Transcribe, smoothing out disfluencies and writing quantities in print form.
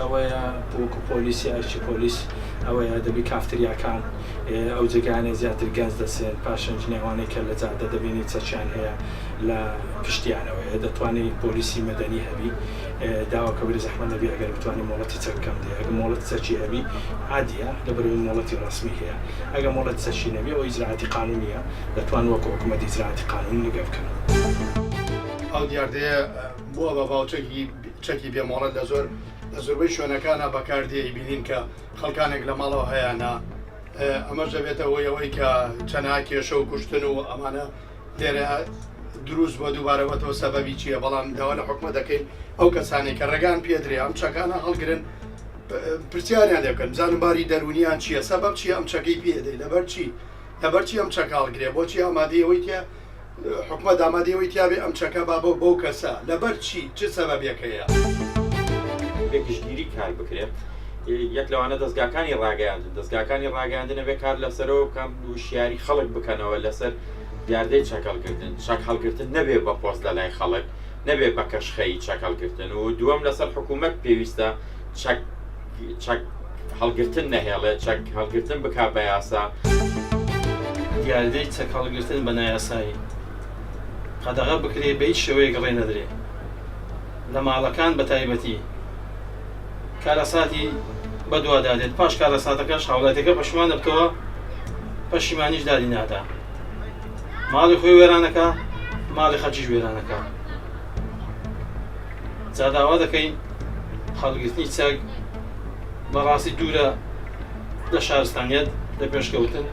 ئەوەیە بۆکو پۆلیسی ئەرچی پۆلیس ئەوەیە دەبی کافتریاکان ئەو جگانێ زیاتر گەنج دەسێن پاشەنج نێوانەی کە لە جادە دەبینی چەچیان هەیە لە پشتیانەوەیە دەتوانێت پۆلیسی مەدەنی هەبی داواکە بری زەحمەت دەبی ئەگەر بتوانانی مۆڵەتی چەکەم دێ ئەگە مۆڵەت چەچی هەبی عادیە لەبەرەوەی مۆڵەتی ڕسمی هەیە ئەگە مۆڵەت چەچی نەبی ئەو ئیجراعاتی قانونیە دەتوان وەکو حکوومەت ئیجراعاتی قانونی لەگە بکەن. ئەو دیاردەیە بووە بە باوچەکی چەکی بێمۆڵەت لە زۆربەی شوێنەکانە بەکاردێ بینین کە خەڵکانێک لە ماڵەوە هەیەە ئەمەش دەبێتە ئەوەی کە چەنها کێشە و کوشتن و ئەمانە لێرە دروست بۆ دووبارەوەتەوە سەبەبی چییە بەڵام داوا لە حکومە دەکەین ئەو کەسانی کە ڕێگان پێدرێ ئەم چەکانە هەڵگرن پرسیاریان لێ بکەن بزانم باری دەرونیان چییە سەبەب چی ئەم چەکەی پێدەی لەبەر چی ئەم چەک هەڵگرێ بۆچی ئامادەیەوەی تیا حکومە ئامادەیەوەی تیاابێ ئەم چەکە با بۆ کەسە لەبەر چ سەبەبێکەیە گشتگیری کار بکرێت یەک لەوانە دەستگاکانی ڕاگەاندنە بێ کار لەسەرەوە بکەم وشیاری خەڵک بکەنەوە لەسەر دیاردەی چەکەڵگرتن چەک هەڵگرتن نەبێ بە پۆست لە لای خەڵک نەبێ بە کەشخەی چەکەڵگرتن و دووەم لەسەر حکوومەت پێویستە چەک هەڵگرتن نەهێڵێت چەک هەڵگرتن بک بە یاسا دیاردەی چەک هەڵگرتن بە نایاسایی قەدەغە بکرێ بە هیچ شێوەیەک ڕێ نەدرێ لە ماڵەکان بە تایبەتی کارەساتی بەدووادادێت پاش کارەساتەکەش هاوڵاتەکە پەشیمان دەبتەوە پەشیمانیش دادی نادا ماڵی خۆی وێرانەکە ماڵی خەڵکیش وێرانەکە جا داوا دەکەین هەڵگرتنی چەک بەڕاستی دوورە لە شارستانیەت لە پێشکەوتن